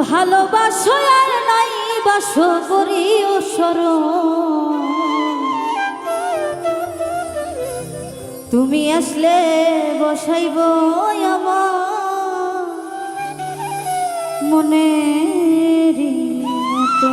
ভালোবাসো আর নাই বাসো করি ওসর, তুমি আসলে বসাইব আমার মনের মতো।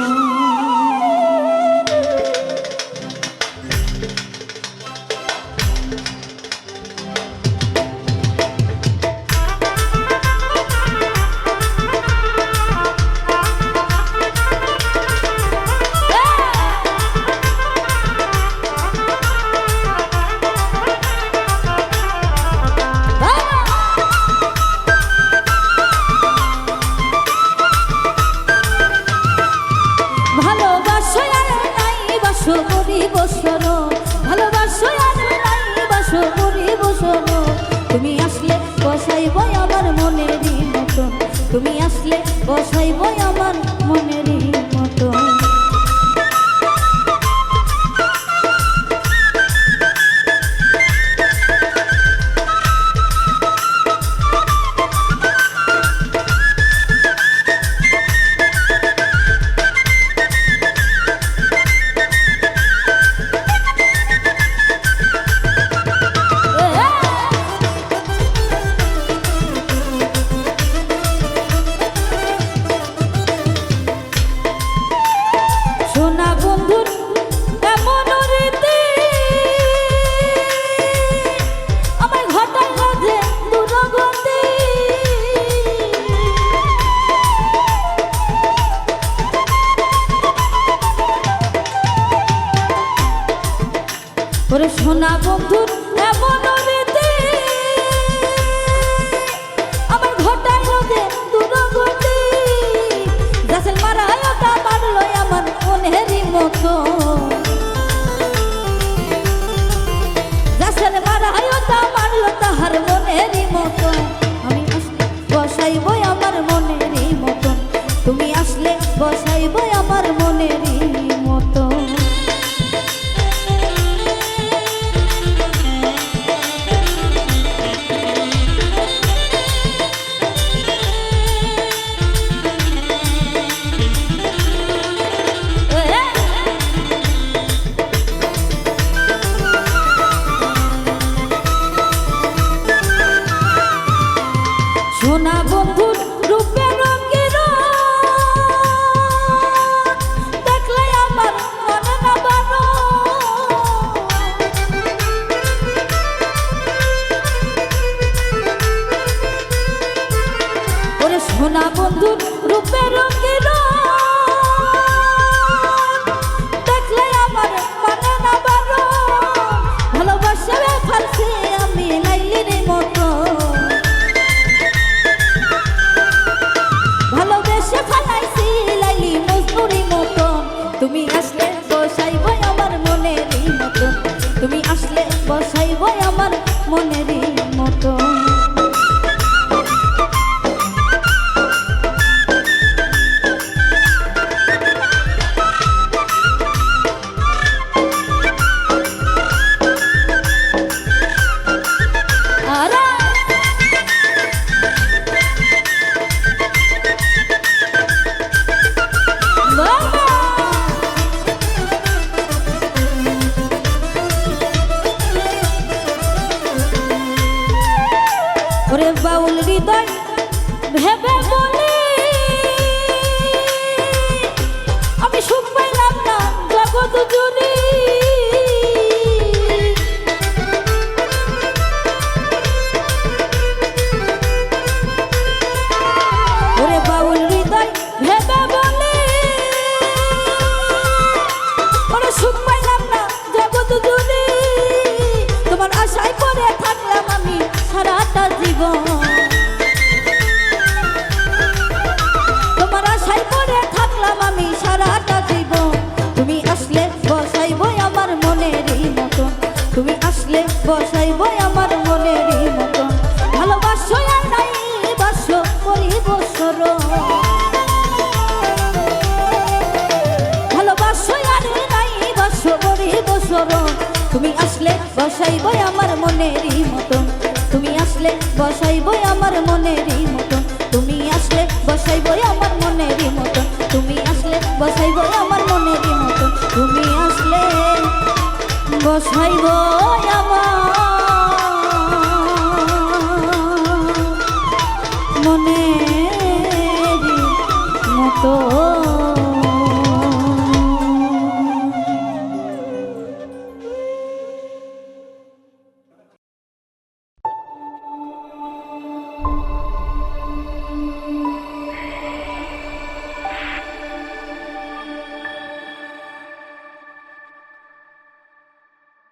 ভালোবাসো আর নাই বাসো করি বসর, তুমি আসলে বসাইব আমার মনের মতন, তুমি আসলে বসাইব আমার মনের মতন। ওরে সোনা বন্ধুর এমন রীতি আমার ঘটায় রোদে দুরগতি, গাছের মারায় ওটা মারলো আমার মনেরই মতো, গাছের মারায় ওটা মারলো তাহার মনেরই মতো। আমি আসলে বসাইব আমার মনেরই মতো, তুমি আসলে বসাইব আমার মনেরই মতো। সোনা বন্ধুর রূপে রঙের দেখলে আমার মনে না বানো, ওরে সোনা বন্ধুর রূপে রঙের দেখলে আমার মনে না বানো, ভালোবাসা ফালছে আমি লাইলির মতো, ভালোবেসে ফালাইছি লাইলি মজনুরি মতো, তুমি আসলে বসাইব আমার মনেরই মতো, তুমি আসলে বসাইব আমার মনেরই মতো। ওরে বাউল হৃদয় ভেবে বলি আমি সুখ পাইলাম না জগৎ জুড়ি, ওরে বাউল হৃদয় ভেবে বলি ওরে সুখ পাইলাম না জগৎ জুড়ি, তোমার আশায় পড়ে থাকলাম আমি সারাটা জীবন, তোমার আশায় পড়ে থাকলাম আমি সারাটা জীবন, তুমি আসলে বসাইব আমার মনেরই মতন, তুমি আসলে বসাইব আমার মনেরই মতন। ভালোবাসো আর নাই বাসো করি বসর, ভালোবাসো আর নাই বাসো করি বসর, তুমি আসলে বসাইব আমার মনেরই মতন, তুমি আসলে বসাইব আমার মনেরই মতন, তুমি আসলে বসাইব আমার মনে বসাইব আমার মনের মতো